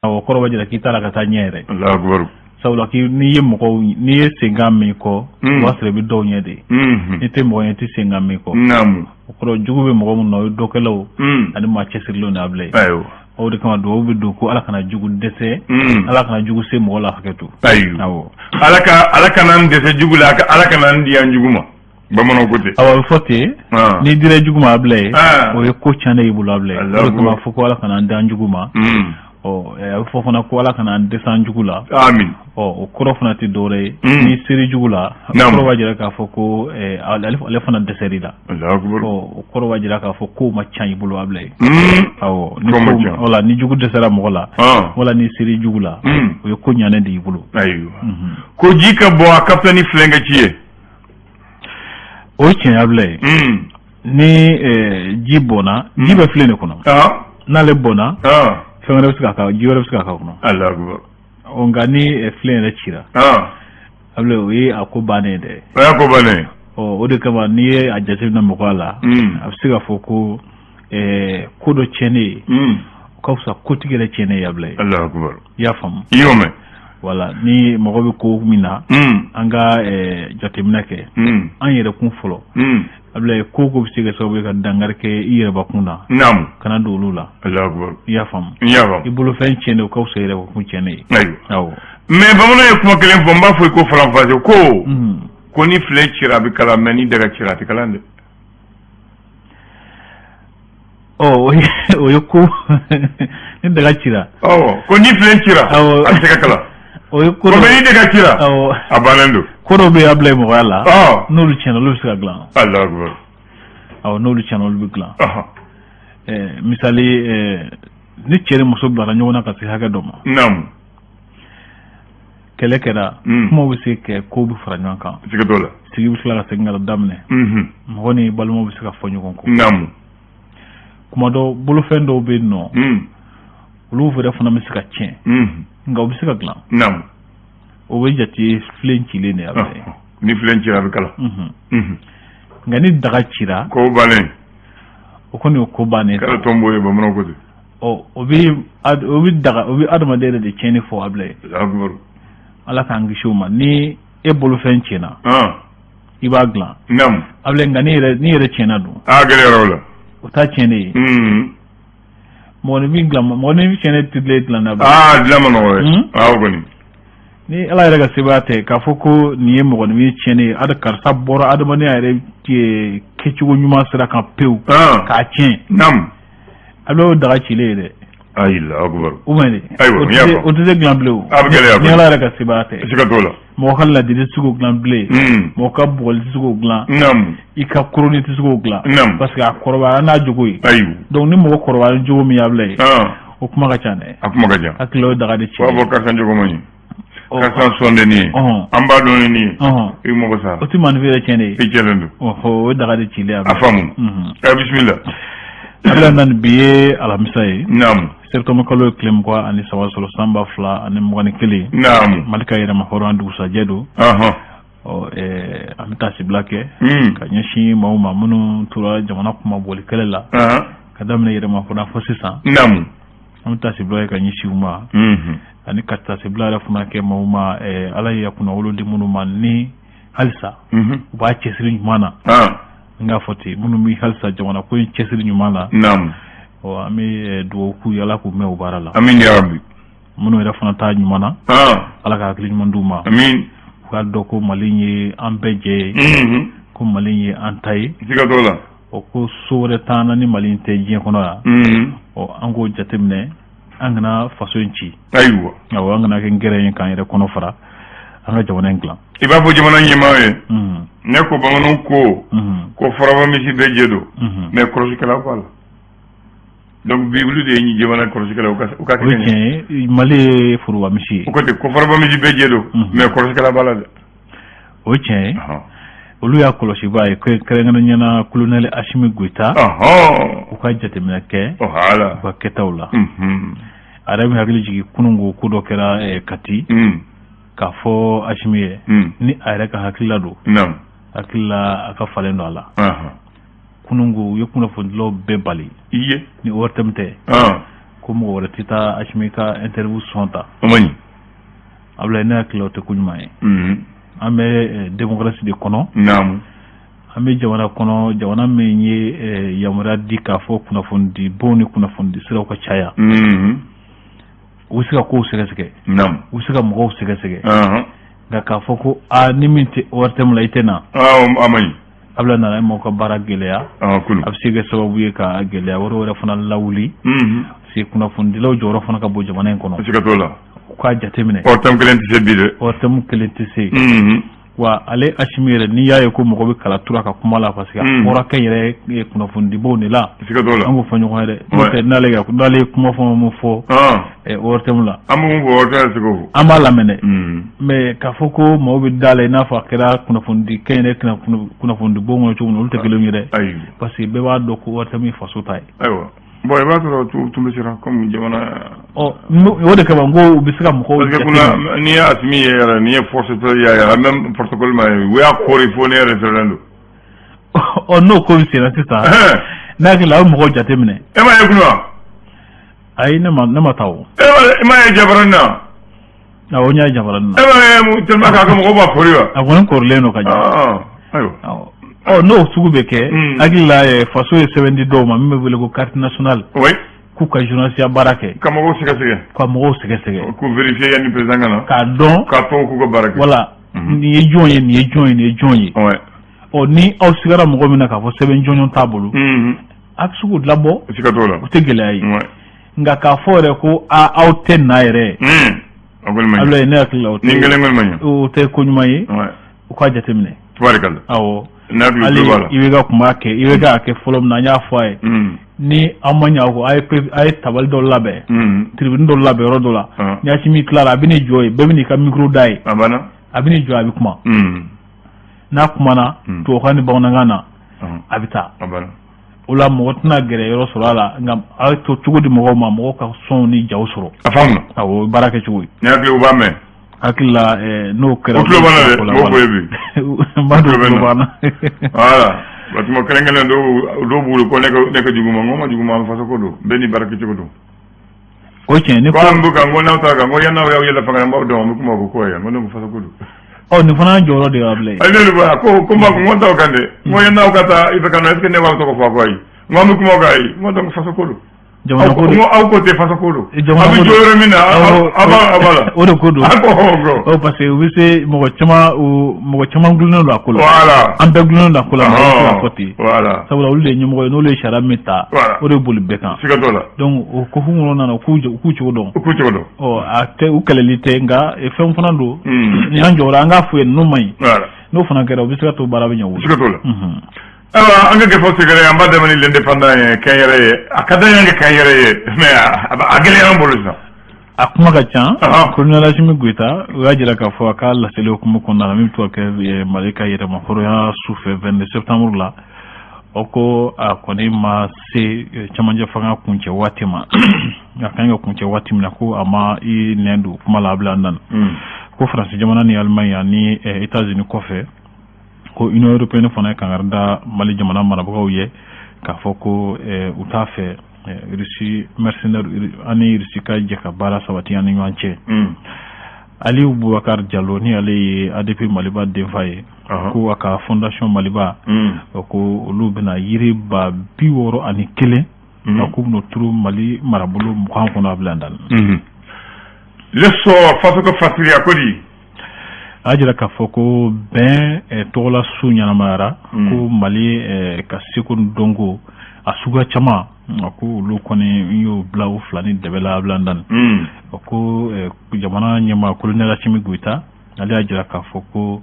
awo koro wajira kitala ka tanyere Allahu akbar sawla ki ni yemko ni sengami ko wasre bi do nyede ni tembo yeti sengami ko naam koro jugube mo no dokelo ani ma chesirlo na able ayo o de kama do bi do ko ala kana jugu dese ala kana jugu se mo la haketu ayo awo alaka nan dese jugula alaka nan diyan juguma bamono kote awa fote ni dire juguma able o ye ko chane ibulu able o kuma fuko ala kana ndan juguma o fofana ko ala kana desan jugula amin o koro fana ti dore ni siri jugula koro wajira ka foko ale fana deseri la Allahu akbar o koro wajira ka foko ma chanyi bulu able awo ni ko wala ni jugu desera mo wala ni siri jugula o yo ko nyane di bulu ayo ko jika bo kaptani flenga ciye o chen able ni jibona jibe flene kono na le bona fengere suka ka jiwere suka ka kono Allahu akbar onga ni flene chira able wi akobane de akobane o de kama ni ajase na mokwala afsiga foko kodo chene ko sa kotigele chene yable Allahu akbar ya fam yome wala ni mogobe ko mina anga jatemna ke an yere kun folo abla ko ko bisiga sobe ka dangarke iyere bakuna nam kana dolula Allahu akbar ya fam ibulu fen chene ko so yere ko chene ayo mais bamono e kuma kelen bomba fo ko fram faje ko ni flechira bi kala meni daga chira ti kalande o yoko ni daga chira ko ni flechira asika kala o yoko ko meni daga chira abanando kodo be able mo wala nolu channel lu ska glan Allahu akbar nolu channel lu glan misali ni chere muso bara nyona ka si haga doma nam kele kera mo wisi ke ko bu fara nyanka sika dola sigi bu sala se ngala damne mo ni balmo bu sika fonyu konko nam kuma do bulu fendo be no lu fu defuna mi sika chen nga bu sika glan nam o be jati flenchi le ne abe ni flenchi la kala nga ni daga chira ko balen o koni ko bane kala tombo e bamono ko o bi daga o bi adama de chene fo able akbar ala ka ngishuma ni e bolu fenchi na iba glan nam able nga ni re chena do gele rola o ta chene mo ni glan mo ni chene tidle glan na dlamano o goni ni ala daga sibate ka foko ni yemo ni chene ad karsa boro adama ni ayre ke kechugo nyuma sira kan pew ka chen nam alo daga chile de ayla akbar umene aywa o de glan bleu ni ala daga sibate sika dola mo khalla di sugo glan bleu mo ka bol sugo glan nam ika kroni sugo glan parce que akorba na jogoy ayu donc ni mo korba jogo mi yable o kuma ka chane akuma ga jam aklo daga de chile wa ka san jogo mani kasan sonde ni amba do ni e mo ko sa o ti man vere chene e jelendu o daga de chile afamu bismillah ala nan biye ala misay nam septembre kalo klem ko ani sawa solo samba fla ani mwani kili nam malika yera mahoro andu sajedo o amita siblake ka nyashi mauma munu tura jamana kuma boli kelela kadamne yera mahoro fosisa nam amita siblake ka nyashi uma ani kata siblare funa ke mauma ala ya kuna wolo di munu manni halsa ba chesiri mana nga foti munu mi halsa jamana ko chesiri nyumala nam o ami do ku yala ku me ubarala amin ya rabbi munu ira fana ta nyumana ala ka akli manduma amin ka do ko malinyi ambeje ko malinyi antai siga dola o ko sore tana ni malinte jien kono ya o ango jatemne angana fasonci aywa awo angana ke ngere kan ire kono fara anga jamana engla iba bo jamana nyemawe ne ko bamano ko faraba mi ci bejedo mais cross kala wala donc biblu de ñi jamana cross kala o ka ke mali furu mi ci ko te ko faraba mi ci bejedo mais cross kala bala de o che olu ya kolosi baye ko krengana nyana colonel Ashimi Goita o ka jate menake hala ba ketawla arabi hagli jigi kunungo kudo kera kati ka fo Ashimi ni ayra ka hakilla do hakilla aka falendo ala kunungo yekuna fo lo bebali iye ni ortemte ko mo wala tita ashmika interview sonta amani abla na kilo te kunymaye ame démocratie de kono naam ame jamana kono jamana menye yamura di ka fo kuna fundi boni kuna fundi sira ko chaya usika ko sege naam usika mo sege ga ka fo ko a niminte wartem la itena amani abla na mo ko baragelea kulu absige sababu ye ka gelea woro fana lawli si kuna fundi law joro fana ka bo jamana kono sika tola ko jatemine ortam kelenti sebide ortam kelenti se wa ale ashimire ni yaye ko mo ko be kala tura ka kuma la parce que ora kayre e kuna fundi bo ni la sika tola ango fanyo ko hede ko nale ga ko dale kuma fo mo fo e ortam la amu bo ortam siko ama la mene mais ka foko mo be dale na fa kira kuna fundi kayne kuna fundi bo mo to no te gelo nyire parce que be wa do ko ortam mi faso tay aywa boy ba to tumbe sira comme jamana wode ka bango bisika mo ko parce que kuna ni asmi ya ni force to ya même protocole ma we a kori fo ne referendum no ko sira tita na ki law mo ko jatemine e ma yakuna ay na ma taw e ma jabarana na wonya jabarana e ma mu telma ka mo ko ba koriwa abon ko leno ka ayo no sugubeke agila faso e 70 do ma me vele ko carte nationale oui ku ka journaliste barake kama go sege ko vérifier yani président ngana ka don ka to ku ko barake voilà ni joye ouais ni aw sigara mo mina ka fo 7 jonyon tabulu ak sugu labo sika tola o tegela yi ouais nga ka fore ko a aw ten naire agol manya abla ne akla ni ngelengol manya o te ko nyumayi ouais ko jatemine tubarikalla awo nadu ali global iwega kumake iwega ke folom na nya foye ni amanya ko ay tabal do labe tribune do labe ro do la nya ci mi clara abini joy be mi ka micro dai abini joy abi kuma na kuma na to khani bawna ngana abita ula mo tna gere ro solala ngam ay to tugudi mo mo ka son ni jawsoro afamna awo baraka ci wuy nya bi ubame akila no kera utlo bana de mo boyebi mbado bana voilà wati mo krengela do bulu ko nek juguma ngoma faso ko do beni baraki ci ko do o chen ne ko ambu ka ngona ta ka ngoya na ya yela fanga mbo do mo kuma ko ya ngono faso ko do o ni fana joro de able ay le ba ko ma ko ngonta kande ngoya na ka ta ibe kana eske ne wa to ko fa ko ay ngomu kuma ko ay mo do faso ko do jamana ko aw ko te fasa ko do abi jore mina abala o do ko do ako o parce que wise mo chama gulno la ko voilà anda gulno la ko la ma foti voilà sabula ulde nyum ko no le sharamita o do bul bekan siga dola donc o ko humo na ku ci do o ate u kalelite nga e fem fanando ni anjora nga fu en no mai voilà no fana kera o bisika to barabe nyawu siga dola alors anga ke fosse gere amba de mani l'indépendant kayere akada yanga kayere mais agele ambolo sa akuma ka chan colonel Assimi Goïta wajira ka fo ka la sele ko ko na mi to ke malika yere ma foro ya soufe 22 septembre la oko akoni ma se chamanje fanga kunche watima akanga kunche watima ko ama I nendu kuma la blandan ko France jamana ni Allemagne ni États-Unis ko fe ko Union européenne fana kangarda Mali jamana marabaw ye ka foko utafe Russie mercenaire ani Russie ka jeka bara sabati ani nwanche Ali Boubacar Diallo ni ale ADP Maliba Denfaye ko aka fondation Maliba ko lubena yiri ba biworo ani kele ko no turu Mali marabulu mukhan kono ablandan leso fasoko fatiri akodi ajira ka foko ben tola sunya na mara ko Mali ka sekon dongo asuga chama ko lu koni yo blaw flani debela blandan ko jamana nyama colonel Assimi Goïta ali ajira ka foko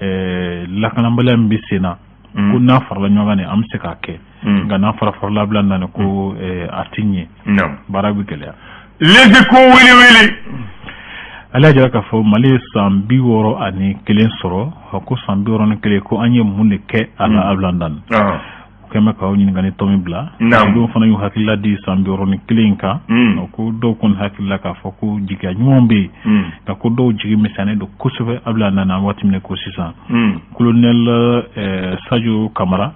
lakana mbala mbisena ko na farla nyogane am se ka ke ga na farla blandan ko atinye barabi gele lezi ko wili ala jara ka fo Mali sambi woro ani kelen soro ko sambi woro ni kelen ko anye munde ke ala ablandan kema ka o nyingani tomi bla do fana yu hakilla di sambiro ni klinka ko do kon hakilla ka foko jiga nyombe ka ko do jigi misane do kusube abla nana watimne ko sisan colonel Sadio Camara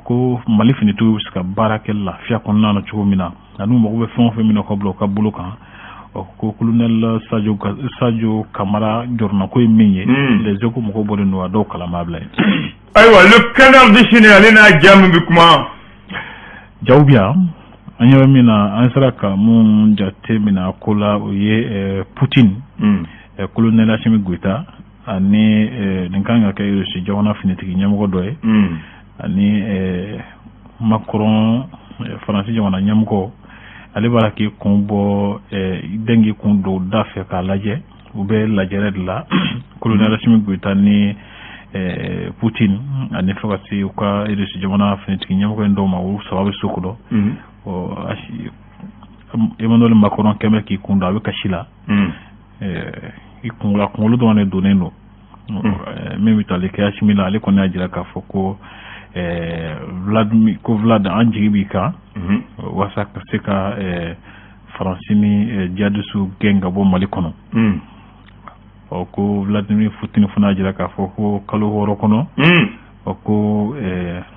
ko malifini to ska barakella fiya kon nana chumina anu mo be fon femino ko bloka buluka ko colonel Sadio Camara jorna ko minye les joko mo ko bolen wa do kala mabla aywa le canard dessiné alena jam bi kuma jawbiya anya mina ansaraka mun jatte mina kola oye Putin colonel Assimi Goïta ani ninkanga kay ci jawna finitiki nyamgo doy ani Macron France jawna nyamgo ale baraki kombo dengi kundo dafe ka laje ube lajere la colonel Assimi Goïta ni Putin ani fakati uka irisi jamana finitiki nyamgo ndo ma u sababu sokudo o ashi Emmanuel Macron keme ki kundo abe kashila ikungula kungulu do ne doneno memi talike Assimi ale konna jira ka foko Vlad Anjibika wasa kaseka Francini diadusu genga bo malikono ko Vladimir Putin funa jira ka foko kalo horo kono ko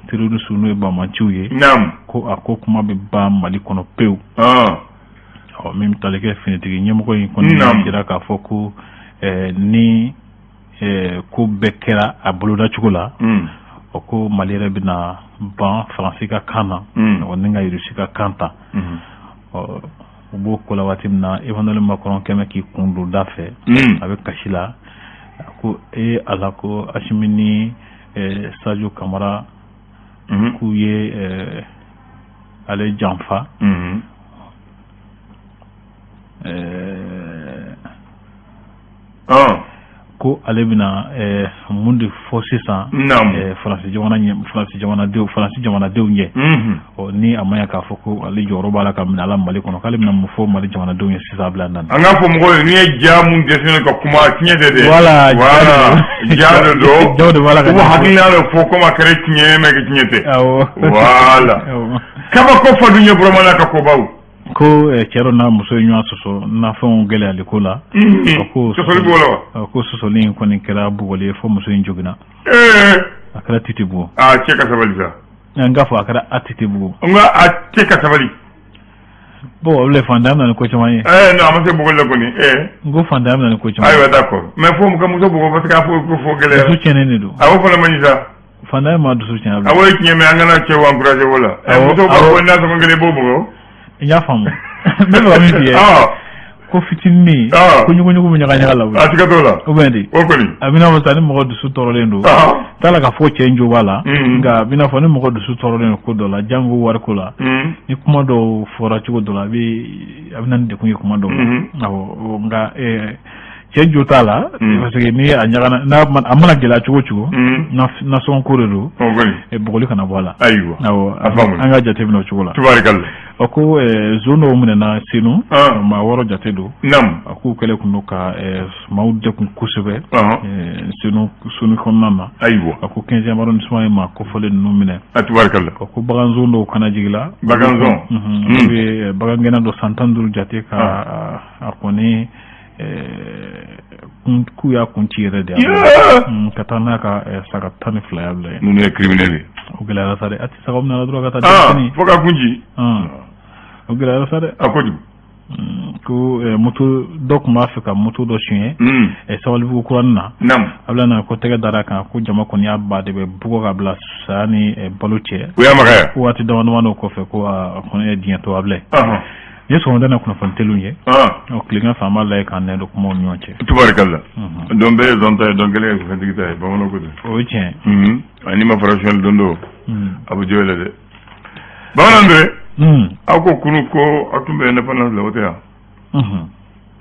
tirudu sunu ba manchuye ko ako kuma be ba malikono peu memi talike finitigi nyemo ko jira ka foko ni ko bekera abuluda chukula ko malire bina ban francika kana oninga yirusika kanta bo ko la watimna Emmanuel Macron kema ki kundu dafe avec kashila ko alako Assimi Sadio Camara ku ye ale janfa ko ale bina mundi force san France jamana dew nye o ni amaya ka foko ale joro bala ka min ala mali kono kale bina mu fo mali jamana dew nye sisabla nan anga fo mo ni jamu desene ko kuma tinyede de voilà jaado do jawde wala ka ko hakina le fo ko ma kare tinyeme ke tinyete voilà kaba ko fa dunya bromana ka ko baw ko kero na muso nywa soso na fon gele alikola ko soso lin ko ni kera bugole fo muso njogina akara titibu cheka sabalisa nga fo akara atitibu nga cheka sabali bo le fandam na ko chama non amase bugole ko ni ngo fandam na ko chama aywa d'accord mais fo mu ka muso bugo parce que fo gele su chene ni do awo fo la manisa fandam ma do su chene awo nyeme angana chewa encourager wala muso ba ko na so ngene bobo ya famu même wa mi biye ko fitini ko nyugo mu nyaka la atika dola o bendi o ko ni abina mo tani mo do su torolendo tala ka fo chenjo wala nga bina fo ni mo do su torolendo ko dola jango war ko la ni kuma do fora chugo dola bi abina de ko kuma do awo nga chenjo tala parce que ni anyaka na amana gela chugo na son korero o ko ni bogoli kana wala aywa awo anga jate bino chugo la tubarikalla ako zono mun na sinu ma woro jatedo nam ako kele kunuka maude kun kusebe sunu konnana aywo ako 15e arrondissement ma ko fole numine tubarikalla ako bagan zono kana jigila bagan zone be bagan gena do santandur jate ka akoni kuya kuntire de katana ka saka tani flyable nous les criminels o gela la sare ati sagom na la droga ta ni foka kunji o gela la sare akodi ko moto dok ma fika moto do chien sawal bu ko na nam abla ko tega dara kan ko jama ko ni abba de be bugo ka bla sani baluche o ya magaya ko ati do wano ko fe ko ko ne dien to able yeso on dana kuna fontelunye o klinga fama la kan ne do ko mo nyonche tubarikalla don be zonta don gele ko fendigita ba wono ko o tien ani ma farashon dondo abu joyla de ba wono ako kunu ko atumbe independence la wotea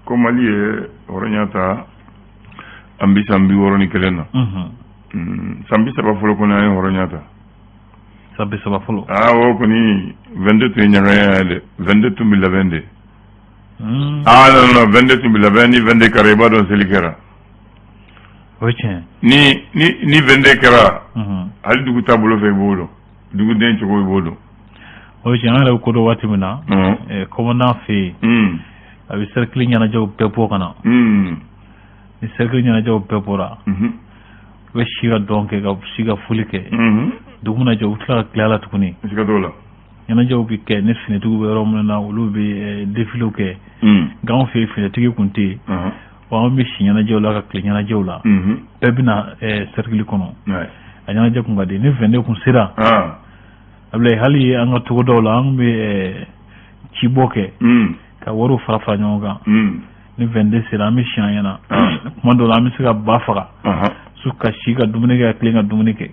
ko mali e horonyata ambi sambi woroni kelena sambi saba folo ko na horonyata sabbe saba folo wo ko ni 22 nyanga de 22 mila vende non 22 mila vende 22 kareba don selikera oche ni vende kera hal dugu tabulo fe bodo dugu den cogo i b'o dɔn o tiɲɛ an yɛrɛ ko dɔ waati min na commandant fɛ yen a bɛ cercle ɲɛnajɛw bɛɛ bɔ ka na ni cercle ɲɛnajɛw bɛɛ bɔra u bɛ si ka dɔn kɛ ka si ka foli kɛ dugu min na jɛ u tila ka tila la tuguni siga t'o la ɲɛnajɛw bɛ kɛ ni finitigiw bɛ yɔrɔ min na olu bɛ défilew kɛ nka anw fɛ yen finitigi kun tɛ yen wa an bɛ si ɲɛnajɛw la ka tile ɲɛnajɛw la bɛɛ bɛ na cercle kɔnɔ a ɲɛnajɛ kun ka di ni 22 kun sera ablaye hali an ka togodaw la an bɛ cibɔ kɛ ka wariw fara fara ɲɔgɔn kan ni 22 sera an bɛ si an ɲɛna kuma dɔw la an bɛ se ka ba faga su ka si ka dumuni kɛ ka tilen ka dumuni kɛ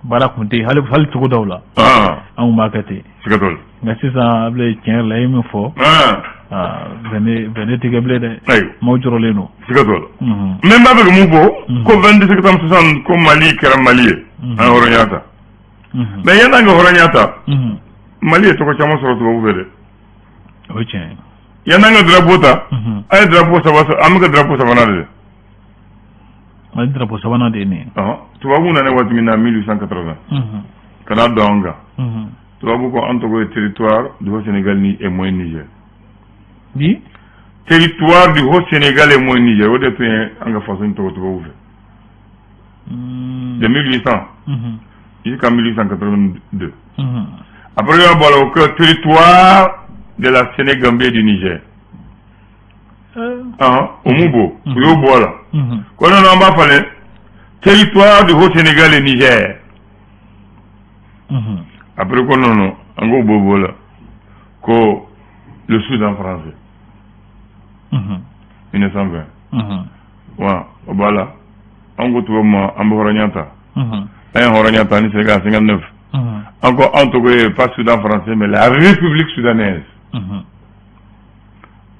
baara kun tɛ yen hali togodaw la an kun b'a kɛ ten nka sisan ablaye tiɲɛ yɛrɛ la e ye min fɔ 22 tɛ kɛ bilen dɛ maaw jɔrɔlen don siga t'o la mais n b'a fɛ ka mun fɔ ko 22 septembre 60 ko Mali kɛra Mali ye an hɔrɔnya ta mais yan'an ka hɔrɔnya ta Mali ye tɔgɔ caman sɔrɔ tubabu fɛ dɛ o ye tiɲɛ ye yan'an ka drapeau ta an ye drapeau saba an bɛ ka drapeau sabanan de Mali drapeau sabanan de ye nin ye tubabu nana waati min na 1880 ka n'a dɔn an kan tubabu ko an tɔgɔ ye territoire du Haut-Sénégal et Moyen Niger di territoire du Haut-Sénégal et Moyen Niger o de tun ye an ka faso tɔgɔ tubabu fɛ de 1800 jusqu'à 1882 après on a au territoire de la Sénégambie du Niger au Moubo o y'o bɔ la ko non an b'a falen territoire du Haut-Sénégal et Niger après ko non an k'o bɔ la ko le Soudan français 1920 wa o b'a la an ko tubabu ma an bɛ hɔrɔnya ta an ye hɔrɔnya ta ni Sénégal 59 encore an tɔgɔ ye pas Soudan français mais la République soudanaise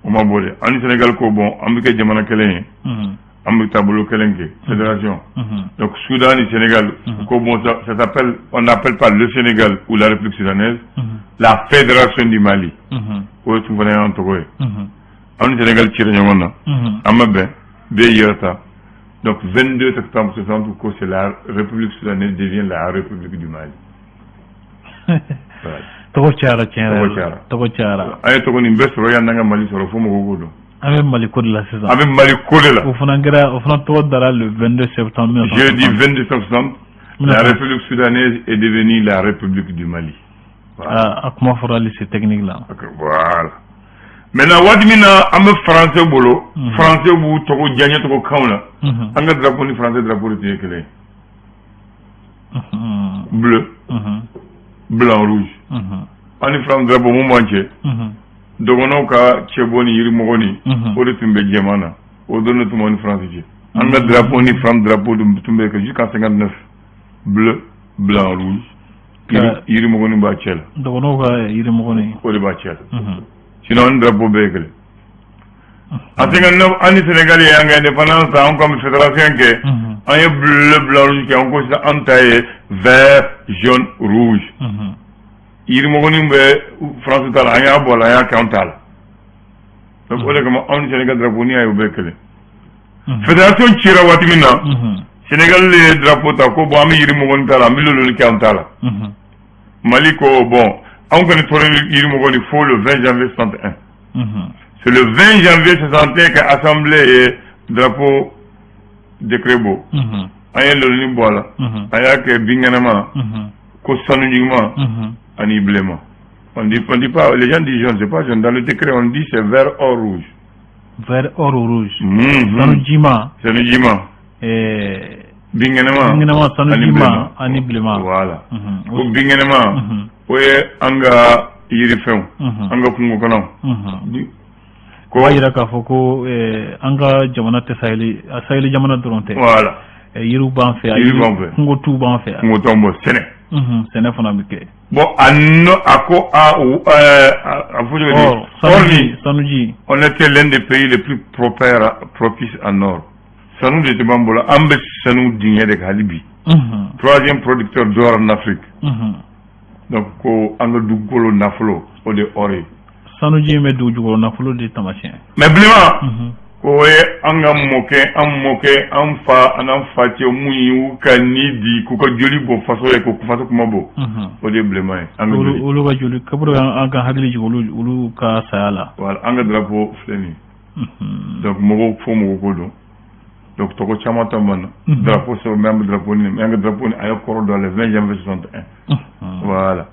o ma bɔ dɛ an ni Sénégal ko bon an bɛ kɛ jamana kelen ye an bɛ taabolo kelen kɛ fédération donc Soudan et Sénégal ko bon ça s'appelle on n'appelle pas le Sénégal ou la République soudanaise la fédération du Mali o tun fana y'an tɔgɔ ye an ni Sénégal cira ɲɔgɔn na an ma bɛn bɛɛ yɛrɛ ta donc 22 septembre 60 ko c'est la République soudanaise devient la République du Mali tɔgɔ cayara tiɲɛ yɛrɛ tɔgɔ cayara an ye tɔgɔ nin bɛɛ sɔrɔ yan n'an ka Mali sɔrɔ fo mɔgɔw k'o dɔn an bɛ Mali ko de la sisan an bɛ Mali ko de la o fana tɔgɔ dara le 22 septembre jeudi 22 septembre la République soudanaise est devenue la République du Mali a kuma fɔra lycée technique la voilà maintenant waati min na an bɛ français bolo français b'u tɔgɔ diyaɲɛ tɔgɔ kanw la an ka drapeau ni français drapeau de tun ye kelen bleu blanc rouge an ni France drapeau mun b'an cɛ dɔgɔnɔw ka cɛbɔ ni yirimɔgɔ ni o de tun bɛ jɛman na o don de tun b'an ni France cɛ an ka drapeau ni France drapeau tun bɛ kɛ jusqu'en 59 bleu blanc rouge yirimɔgɔ ni b'a cɛ la dɔgɔnɔw ka yirimɔgɔ ni o de b'a cɛ la sinon an ni drapeau bɛɛ ye kelen en 59 an ni Sénégal ye an ka indépendance ta an ko an bɛ fédération kɛ an ye bleu blanc rouge kɛ an ko sisan an ta ye vert jaune rouge yirimɔgɔnin bɛ France ta la an y'a bɔ la an y'a kɛ an ta la donc o de kama an ni Sénégal drapeau ni y'a ye o bɛɛ kelen fédération cira waati min na Sénégal le ye drapeau ta ko bon an bɛ yirimɔgɔnin ta la an bɛ loloni kɛ an ta la Mali ko bon an kɔni tora yirimɔgɔnin fo le 20 janvier 61 c'est le 20 janvier 61 que assemblée ye drapeau décret bɔ an ye loloni bɔ a la an y'a kɛ binkɛnɛma ko sanujigima ani blême. On dit pas, les gens disent jaune, c'est pas jaune. Dans le décret, on dit c'est vert or rouge. Vert or rouge. Sanujima. Sanujima. Bingenema, sanujima, ani blême. Voilà. Ou bingenema, ou anga yirifew, anga kungo kono. Ko yira ka fɔ ko an ka jamana tɛ saheli jamana dɔrɔn tɛ. Voilà. Yiriw b'an fɛ kungo tu b'an fɛ. Kungo t'an bɔ sɛnɛ. Sɛnɛ fana bɛ kɛ. Bon, Sanuji. On était l'un des pays les plus propices en or. Sanou de Tebambola, Ambes Sanou Digné de Khalibi. Troisième producteur d'or en Afrique. Donc, Angodougolo Nafolo, ou de Ori. Sanuji me Dougolo Nafolo de Tamasien. Mais Blima, ko ye an ka mɔkɛ an fa an'an fa cɛ mun y'u ka ni di k'u ka joli bɔ faso ye k'u faso kuma bɔ o de ye bilenman ye an ka joli olu ka joli kaburu an ka hakili jigin olu ka saya la voilà an ka drapeau filɛ nin donc mɔgɔw fo mɔgɔw ko don donc tɔgɔ caman ta man na drapeau sɛbɛn mais an bɛ drapeau nin mais an ka drapeau nin a ye kɔrɔ dɔ le 20 janvier 61 voilà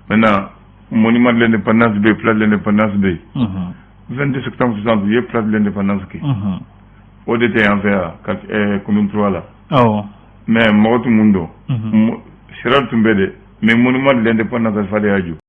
maintenant monument de l'indépendance bɛ place de l'indépendance bɛ 22 septembre 60 il y a place de l'indépendance qui au détail en fait commune 3 là mais mɔgɔ tun mun don sira tun bɛ de mais monument de l'indépendance fallait ajou